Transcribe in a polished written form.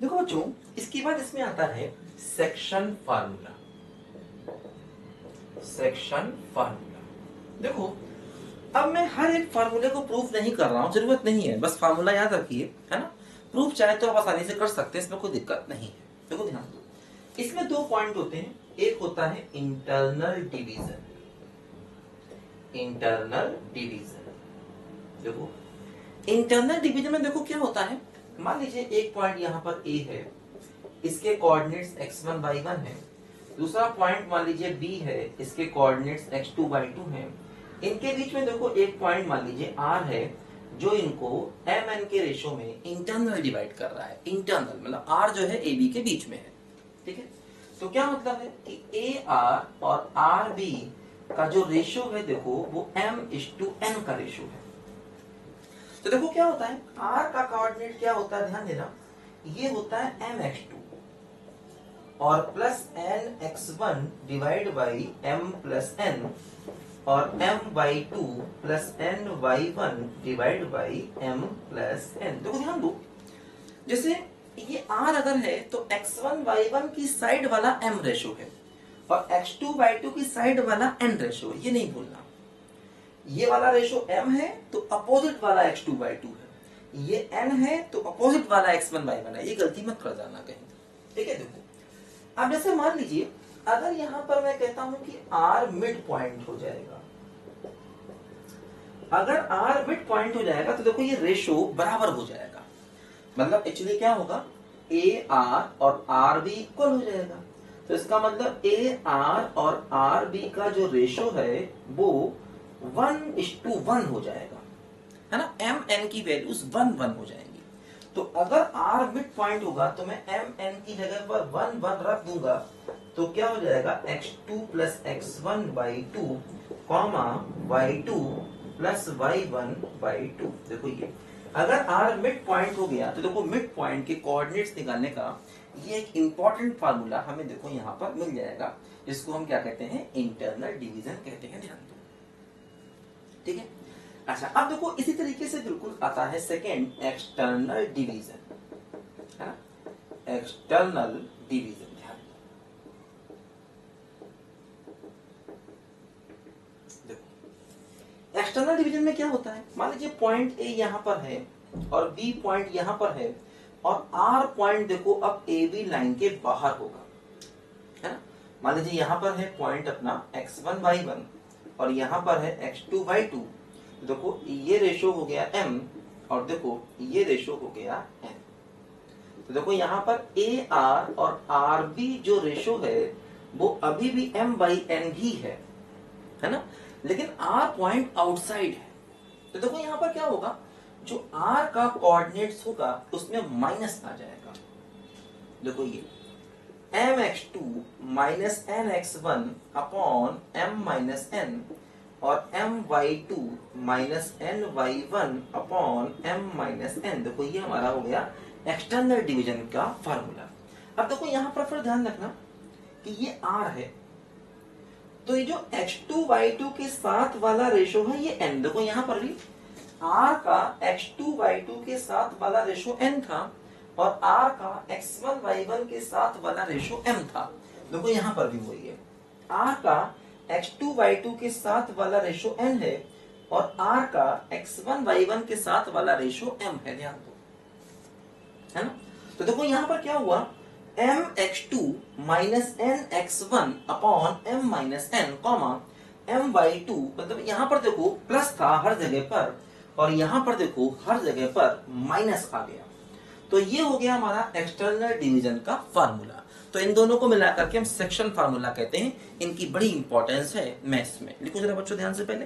देखो बच्चों, इसके बाद इसमें आता है सेक्शन फार्मूला। सेक्शन फार्मूला देखो, अब मैं हर एक फार्मूले को प्रूफ नहीं कर रहा हूं, जरूरत नहीं है, बस फार्मूला याद रखिए, है ना। प्रूफ चाहे तो आप आसानी से कर सकते हैं, इसमें कोई दिक्कत नहीं है। देखो ध्यान दो, इसमें दो पॉइंट होते हैं, एक होता है इंटरनल डिवीजन। इंटरनल डिवीजन देखो, इंटरनल डिवीजन में देखो क्या होता है, मान लीजिए एक पॉइंट यहाँ पर ए है, इसके कोऑर्डिनेट्स x1 y1 है। दूसरा पॉइंट मान लीजिए b है, इसके कोऑर्डिनेट्स x2 y2 हैं। इनके बीच में देखो एक पॉइंट मान लीजिए r है, जो इनको mn के रेशो में इंटरनल डिवाइड कर रहा है। इंटरनल मतलब r जो है ab के बीच में है, ठीक है। तो क्या मतलब है कि ar और rb का जो रेशो है देखो, वो m:n का रेशो है। तो देखो क्या होता है, r का कोऑर्डिनेट क्या होता है, ध्यान देना, ये होता है mx2 और plus nx1 divide by m plus n और my2 plus ny1 divide by m plus n। देखो ध्यान दो, जैसे ये r अगर है तो x1 y1 की साइड वाला m रेशो है और x2 y2 की साइड वाला n रेशो है, ये नहीं भूलना। ये वाला रेशो m है तो अपोजिट वाला x2 y2 है, ये n है तो अपोजिट वाला x1 y1 है, ये गलती मत कर जाना कहीं, ठीक है। देखो अब जैसे मान लीजिए अगर यहां पर मैं कहता हूं कि r मिड पॉइंट हो जाएगा, अगर r मिड पॉइंट हो जाएगा तो देखो ये रेशो बराबर हो जाएगा, मतलब एक्चुअली क्या होगा, ar और rb इक्वल हो जाएगा। तो इसका मतलब ar और rb का जो रेशो है वो 1:1 हो जाएगा, है ना। mn की वैल्यूज 1:1 हो जाएंगी। तो अगर r मिड पॉइंट होगा तो मैं mn की जगह पर 1:1 रख दूंगा, तो क्या हो जाएगा x2 plus x1 by 2 comma y2 plus y1 by 2। देखो ये अगर r मिड पॉइंट हो गया तो देखो मिड पॉइंट के कोऑर्डिनेट्स निकालने का ये एक इंपॉर्टेंट फार्मूला हमें देखो यहाँ पर मिल जाएगा, जिसको हम क्या कहते हैं, इंटरनल डिवीजन कहते हैं। ध्यान दो, ठीक है। अच्छा अब देखो इसी तरीके से बिल्कुल आता है सेकेंड एक्सटर्नल डिवीजन, है ना। एक्सटर्नल डिवीजन ध्यान देखो, एक्सटर्नल डिवीजन में क्या होता है, मान लीजिए पॉइंट ए यहां पर है और बी पॉइंट यहां पर है और आर पॉइंट देखो अब ए बी लाइन के बाहर होगा, है ना। मान लीजिए यहां पर है पॉइंट अपना x1 y1 और यहां पर है x2 y2। देखो ये रेशो हो गया m और देखो ये रेशो हो गया n। तो देखो यहाँ पर ar और rb जो रेशो है वो अभी भी m/n ही है ना, लेकिन r पॉइंट आउटसाइड है। तो देखो यहाँ पर क्या होगा, जो r का कोऑर्डिनेट्स होगा उसमें माइनस आ जाएगा। देखो ये mx2 minus nx1 upon m minus n और my2 minus ny1 upon m minus n। देखो ये हमारा हो गया एक्सटर्नल डिवीजन का फार्मूला। अब देखो यहां पर फिर ध्यान रखना कि ये r है, तो ये जो x2 y2 के साथ वाला रेशो है ये n। देखो यहां पर भी r का x2 y2 के साथ वाला रेशो n था और r का x1 y1 के साथ वाला रेशो m था। देखो यहां पर भी वही है, r का x2 y2 के साथ वाला रेशो n है और r का x1 y1 के साथ वाला रेशो m है। ध्यान दो, है ना। तो देखो यहां पर क्या हुआ, mx2 minus nx1 upon m minus n comma m/2। मतलब यहां पर देखो प्लस था हर जगह पर और यहां पर देखो हर जगह पर माइनस आ गया। तो ये हो गया हमारा एक्सटर्नल डिवीजन का फार्मूला। तो इन दोनों को मिलाकर के हम सेक्शन फार्मूला कहते हैं। इनकी बड़ी इंपॉर्टेंस है मैथ्स में। लिखो जरा बच्चों ध्यान से पहले।